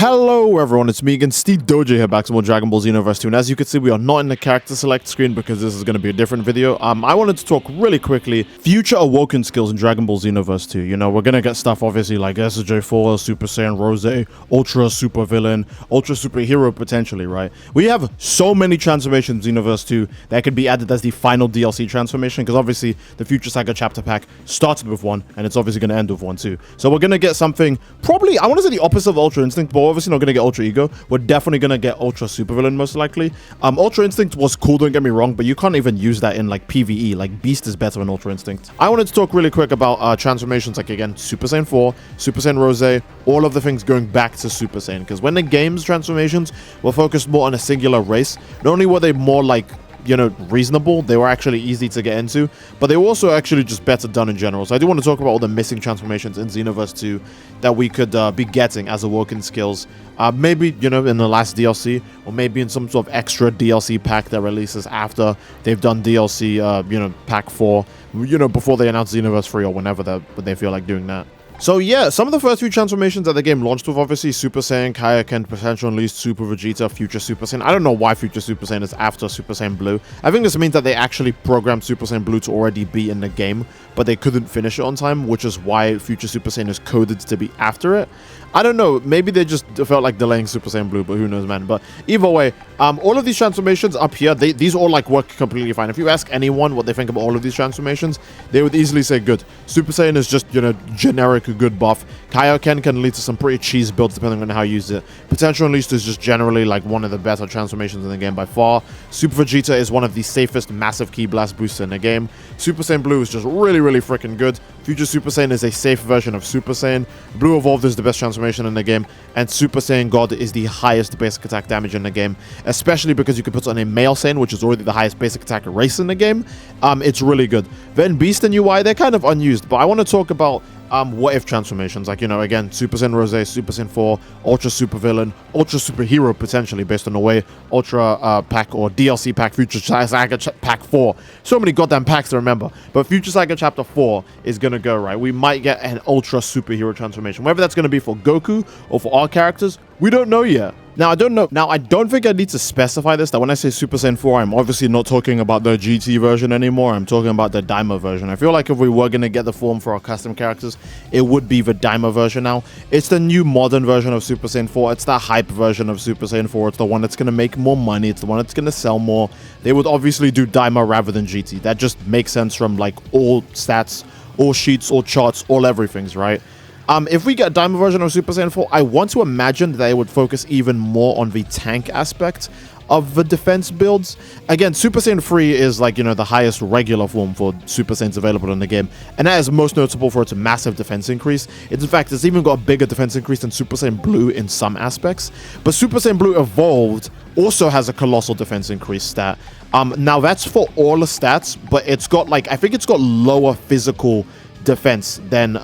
Hello everyone, it's me again, Steve Doja here, back to more Dragon Ball Xenoverse 2, and as you can see we are not in the character select screen because this is going to be a different video. I wanted to talk really quickly, future Awoken skills in Dragon Ball Xenoverse 2. You know, we're going to get stuff obviously like SJ4, Super Saiyan Rose, Ultra Supervillain, Ultra Superhero potentially, right? We have so many transformations in Xenoverse 2 that could be added as the final DLC transformation, because obviously the Future Saga chapter pack started with one, and it's obviously going to end with one too. So we're going to get something, probably, I want to say the opposite of Ultra Instinct, but we're obviously not going to get Ultra Ego. We're definitely going to get Ultra Supervillain most likely. Ultra Instinct was cool, don't get me wrong, but you can't even use that in like PvE. Like Beast is better than Ultra Instinct. I wanted to talk really quick about transformations, like again, Super Saiyan 4, Super Saiyan Rose, all of the things going back to Super Saiyan, because when the game's transformations were focused more on a singular race, not only were they more like, you know, reasonable, they were actually easy to get into, but they were also actually just better done in general. So I do want to talk about all the missing transformations in Xenoverse 2 that we could be getting as Awoken skills. Maybe, you know, in the last DLC, or maybe in some sort of extra DLC pack that releases after they've done DLC, you know, pack 4, you know, before they announce Xenoverse 3 or whenever they feel like doing that. So yeah, some of the first few transformations that the game launched with, obviously Super Saiyan, Kaioken, Potential Unleashed, Super Vegeta, Future Super Saiyan. I don't know why Future Super Saiyan is after Super Saiyan Blue. I think this means that they actually programmed Super Saiyan Blue to already be in the game, but they couldn't finish it on time, which is why Future Super Saiyan is coded to be after it. I don't know, maybe they just felt like delaying Super Saiyan Blue, but who knows, man. But either way, all of these transformations up here, these all like work completely fine. If you ask anyone what they think about all of these transformations, they would easily say good. Super Saiyan is just, you know, generic good buff. Kaioken can lead to some pretty cheese builds depending on how you use it. Potential Unleashed is just generally like one of the better transformations in the game by far. Super Vegeta is one of the safest massive ki blast boosts in the game. Super Saiyan Blue is just really freaking good. Future Super Saiyan is a safe version of Super Saiyan. Blue Evolved is the best transformation in the game, and Super Saiyan God is the highest basic attack damage in the game, especially because you can put on a male Saiyan, which is already the highest basic attack race in the game. It's really good. Then Beast and UI, they're kind of unused, but I want to talk about what if transformations, like, you know, again, Super Saiyan Rose, Super Saiyan 4, Ultra Supervillain, Ultra Superhero potentially based on the way Ultra pack or DLC pack, Future Saga pack 4. So many goddamn packs to remember. But Future Saga chapter 4 is going to go, right? We might get an Ultra Superhero transformation. Whether that's going to be for Goku or for our characters, we don't know yet. Now, I don't know. Now, I don't think I need to specify this, that when I say Super Saiyan 4, I'm obviously not talking about the GT version anymore. I'm talking about the DAIMA version. I feel like if we were going to get the form for our custom characters, it would be the DAIMA version now. It's the new modern version of Super Saiyan 4. It's the hype version of Super Saiyan 4. It's the one that's going to make more money. It's the one that's going to sell more. They would obviously do DAIMA rather than GT. That just makes sense from, like, all stats, all sheets, all charts, all everythings, right? If we get a DAIMA version of Super Saiyan 4, I want to imagine that they would focus even more on the tank aspect of the defense builds. Again, Super Saiyan 3 is like, you know, the highest regular form for Super Saiyans available in the game, and that is most notable for its massive defense increase. In fact, it's even got a bigger defense increase than Super Saiyan Blue in some aspects. But Super Saiyan Blue Evolved also has a colossal defense increase stat. Now that's for all the stats, but it's got like, I think it's got lower physical defense than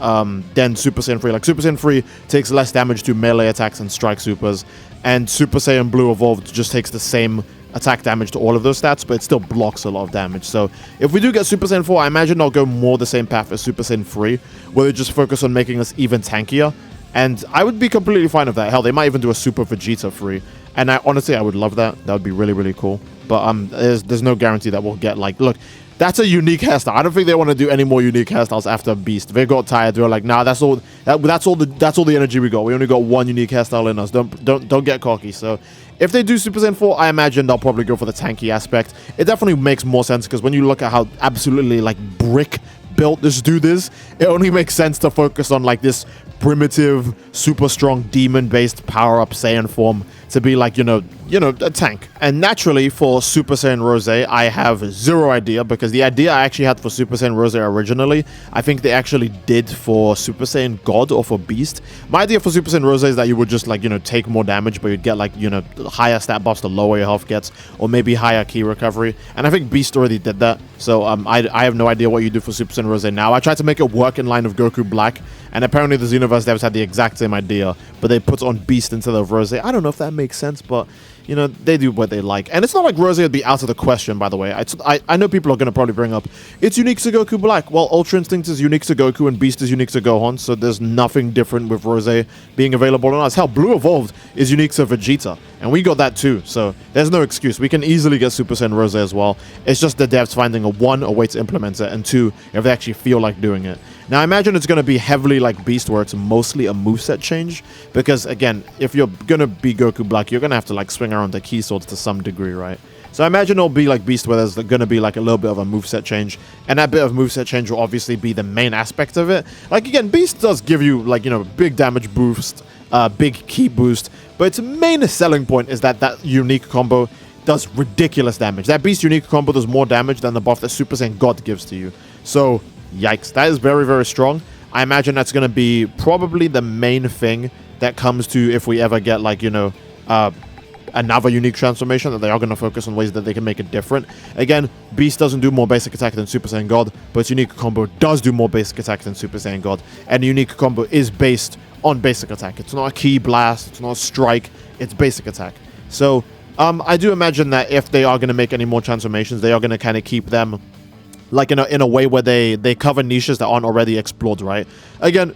Super Saiyan 3. Like, Super Saiyan 3 takes less damage to melee attacks and strike supers, and Super Saiyan Blue Evolved just takes the same attack damage to all of those stats, but it still blocks a lot of damage. So if we do get Super Saiyan 4, I imagine they'll go more the same path as Super Saiyan 3, where they just focus on making us even tankier, and I would be completely fine with that. Hell, they might even do a Super Vegeta 3, and honestly, I would love that. That would be really cool. But there's no guarantee that we'll get, like, look, that's a unique hairstyle. I don't think they want to do any more unique hairstyles after Beast. They got tired. They were like, nah, that's all the energy we got. We only got one unique hairstyle in us. Don't get cocky. So if they do Super Saiyan 4, I imagine they'll probably go for the tanky aspect. It definitely makes more sense, because when you look at how absolutely like brick built this dude is, it only makes sense to focus on like this primitive, super strong demon-based power-up Saiyan form to be like, you know, a tank. And naturally, for Super Saiyan Rose, I have zero idea, because the idea I actually had for Super Saiyan Rose originally, I think they actually did for Super Saiyan God or for Beast. My idea for Super Saiyan Rose is that you would just, like, you know, take more damage, but you'd get, like, you know, higher stat buffs the lower your health gets, or maybe higher ki recovery. And I think Beast already did that, so I have no idea what you do for Super Saiyan Rose now. I tried to make it work in line with Goku Black, and apparently the Xenoverse devs had the exact same idea, but they put on Beast instead of Rose. I don't know if that makes sense, but you know, they do what they like. And it's not like Rose would be out of the question, by the way. I know people are going to probably bring up, it's unique to Goku Black. Well, Ultra Instinct is unique to Goku and Beast is unique to Gohan, so there's nothing different with Rose being available on us. Hell, Blue Evolved is unique to Vegeta, and we got that too, so there's no excuse. We can easily get Super Saiyan Rose as well. It's just the devs finding a way to implement it, and 2, if they actually feel like doing it. Now, I imagine it's going to be heavily like Beast, where it's mostly a moveset change, because, again, if you're going to be Goku Black, you're going to have to, like, swing around the key swords to some degree, right? So I imagine it'll be like Beast, where there's going to be, like, a little bit of a moveset change, and that bit of moveset change will obviously be the main aspect of it. Like, again, Beast does give you, like, you know, big damage boost, big ki boost, but its main selling point is that unique combo does ridiculous damage. That Beast unique combo does more damage than the buff that Super Saiyan God gives to you. So, yikes, that is very, very strong. I imagine that's going to be probably the main thing that comes to if we ever get, like, you know, another unique transformation, that they are going to focus on ways that they can make it different. Again, Beast doesn't do more basic attack than Super Saiyan God, but its unique combo does do more basic attack than Super Saiyan God, and the unique combo is based on basic attack. It's not a ki blast, it's not a strike, it's basic attack. So, I do imagine that if they are going to make any more transformations, they are going to kind of keep them like in a way where they cover niches that aren't already explored, right? Again,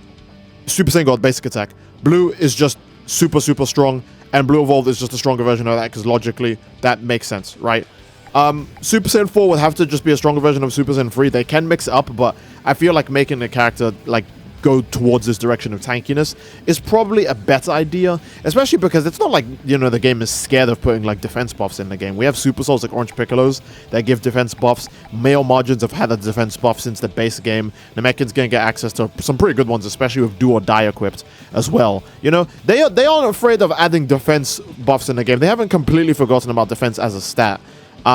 Super Saiyan God, basic attack. Blue is just super, super strong, and Blue Evolved is just a stronger version of that, because logically, that makes sense, right? Super Saiyan 4 would have to just be a stronger version of Super Saiyan 3. They can mix it up, but I feel like making the character, like, go towards this direction of tankiness is probably a better idea, especially because it's not like, you know, the game is scared of putting, like, defense buffs in the game. We have Super Souls like Orange Piccolos that give defense buffs. Male Margins have had a defense buff since the base game. Namekian's gonna get access to some pretty good ones, especially with Do or Die equipped as well. You know, they aren't afraid of adding defense buffs in the game. They haven't completely forgotten about defense as a stat.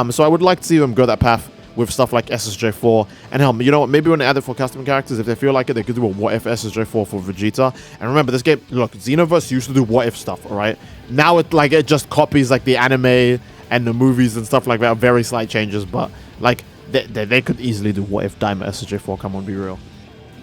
So I would like to see them go that path with stuff like SSJ4. And hell, you know what, maybe when they add it for custom characters, if they feel like it, they could do a what if SSJ4 for Vegeta. And remember, this game, look, Xenoverse used to do what if stuff, alright? Now it just copies, like, the anime and the movies and stuff like that, very slight changes, but, like, they could easily do what if DAIMA SSJ4, come on, be real.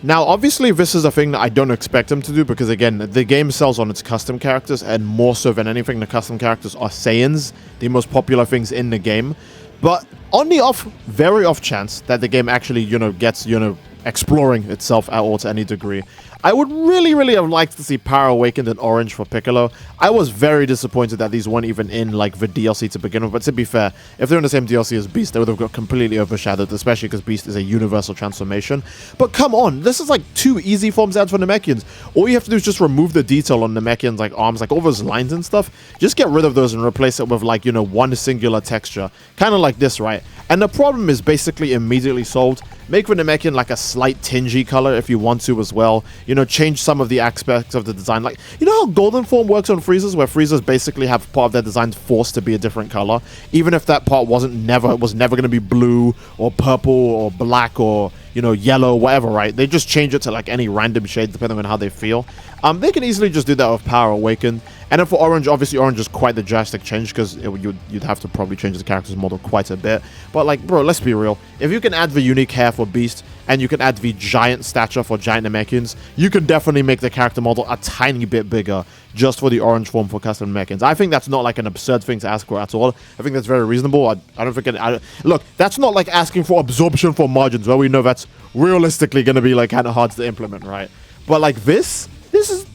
Now, obviously, this is a thing that I don't expect them to do, because, again, the game sells on its custom characters, and more so than anything, the custom characters are Saiyans, the most popular things in the game. But on the very off chance that the game actually, you know, gets, you know, exploring itself at all to any degree, I would really, really have liked to see Power Awakened in Orange for Piccolo. I was very disappointed that these weren't even in, like, the DLC to begin with, but to be fair, if they're in the same DLC as Beast, they would have got completely overshadowed, especially because Beast is a universal transformation. But come on, this is, like, 2 easy forms adds for Namekians. All you have to do is just remove the detail on Namekian's, like, arms, like, all those lines and stuff. Just get rid of those and replace it with, like, you know, one singular texture. Kind of like this, right? And the problem is basically immediately solved. Make the Namekian like a slight tingy color if you want to as well. You know, change some of the aspects of the design. Like, you know how Golden Form works on Freezers, where Freezers basically have part of their designs forced to be a different color, even if that part was never going to be blue or purple or black or, you know, yellow, whatever, right? They just change it to, like, any random shade depending on how they feel. They can easily just do that with Power Awakened. And then for Orange, obviously Orange is quite the drastic change, because you'd have to probably change the character's model quite a bit. But, like, bro, let's be real. If you can add the unique hair for Beast, and you can add the giant stature for Giant Namekians, you can definitely make the character model a tiny bit bigger just for the Orange form for custom Namekians. I think that's not, like, an absurd thing to ask for at all. I think that's very reasonable. I don't think look, that's not like asking for absorption for margins, where we know that's realistically going to be, like, kind of hard to implement, right? But, like, this is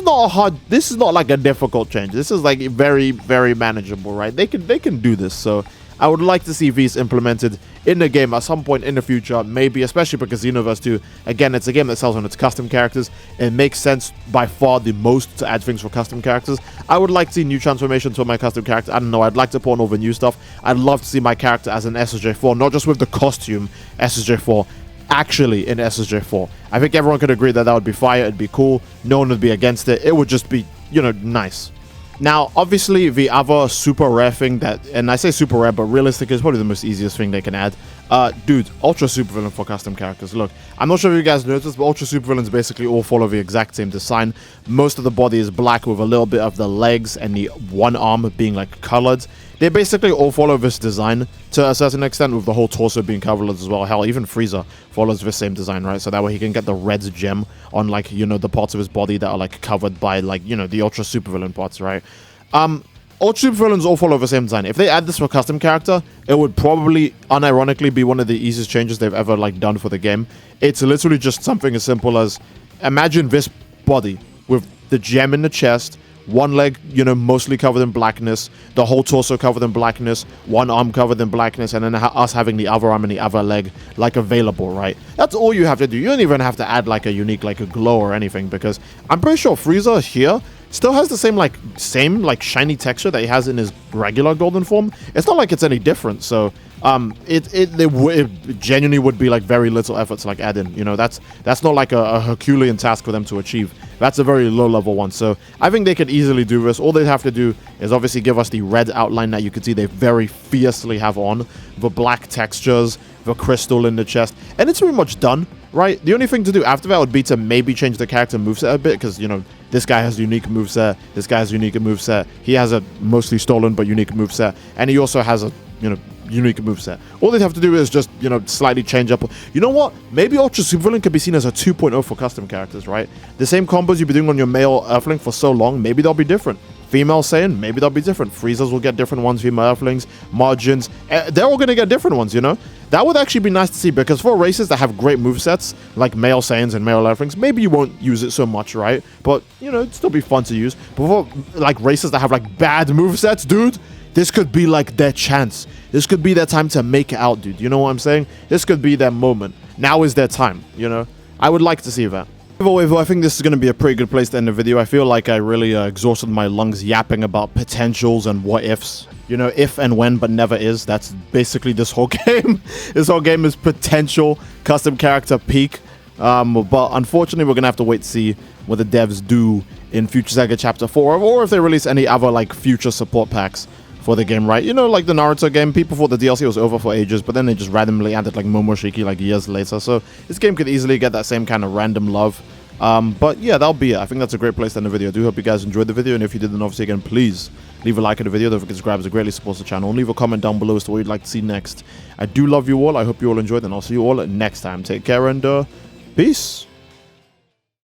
not like a difficult change. This is, like, very, very manageable, right? They can do this. So I would like to see these implemented in the game at some point in the future, maybe, especially because Xenoverse 2, again, it's a game that sells on its custom characters. It makes sense by far the most to add things for custom characters. I would like to see new transformations for my custom character. I don't know, I'd like to put on all the new stuff. I'd love to see my character as an SSJ4, not just with the costume SSJ4, actually in SSJ4. I think everyone could agree that would be fire, it'd be cool, no one would be against it, it would just be, you know, nice. Now, obviously, the other super rare thing that, and I say super rare, but realistic is probably the most easiest thing they can add. Dude, Ultra Supervillain for custom characters. Look, I'm not sure if you guys noticed, but Ultra Supervillains basically all follow the exact same design. Most of the body is black with a little bit of the legs and the one arm being, like, colored. They basically all follow this design to a certain extent, with the whole torso being covered as well. Hell, even Frieza follows this same design, right? So that way he can get the red gem on, like, you know, the parts of his body that are, like, covered by, like, you know, the Ultra Supervillain parts, right? Ultra Supervillains all follow the same design. If they add this for a custom character, it would probably, unironically, be one of the easiest changes they've ever like done for the game. It's literally just something as simple as, imagine this body with the gem in the chest, one leg, you know, mostly covered in blackness, the whole torso covered in blackness, one arm covered in blackness, and then us having the other arm and the other leg like available, right? That's all you have to do. You don't even have to add like a unique, like a glow or anything, because I'm pretty sure Frieza here still has the same like shiny texture that he has in his regular golden form. It's not like it's any different, so it genuinely would be like very little effort to like add in. You know, that's not like a Herculean task for them to achieve. That's a very low level one. So I think they could easily do this. All they have to do is obviously give us the red outline that you can see they very fiercely have on, the black textures, the crystal in the chest, and it's pretty much done, right? The only thing to do after that would be to maybe change the character moveset a bit, because, you know, this guy has a unique moveset, this guy has a unique moveset, he has a mostly stolen but unique moveset, and he also has a, you know, unique moveset. All they have to do is just, you know, slightly change up. You know what? Maybe Ultra Supervillain could be seen as a 2.0 for custom characters, right? The same combos you've been doing on your male Earthling for so long, maybe they'll be different. Female Saiyan, maybe they'll be different. Freezers will get different ones, female Earthlings, margins, they're all going to get different ones, you know? That would actually be nice to see, because for races that have great movesets, like male Saiyans and male Earthlings, maybe you won't use it so much, right? But, you know, it'd still be fun to use. But for, like, races that have, like, bad movesets, dude, this could be, like, their chance. This could be their time to make it out, dude. You know what I'm saying? This could be their moment. Now is their time, you know? I would like to see that. Either way, I think this is going to be a pretty good place to end the video. I feel like I really exhausted my lungs yapping about potentials and what ifs. You know, if and when, but never is. That's basically this whole game. This whole game is potential custom character peak. But unfortunately, we're going to have to wait to see what the devs do in Future Saga Chapter 4, or if they release any other, like, future support packs for the game, right? You know, like the Naruto game, people thought the DLC was over for ages, but then they just randomly added like Momoshiki like years later. So this game could easily get that same kind of random love. But yeah, that'll be it. I think that's a great place to end the video. I do hope you guys enjoyed the video, and if you did, then obviously again, please leave a like on the video. Don't forget to subscribe, as it greatly supports the channel. And leave a comment down below as to what you'd like to see next. I do love you all. I hope you all enjoyed, and I'll see you all next time. Take care, and peace.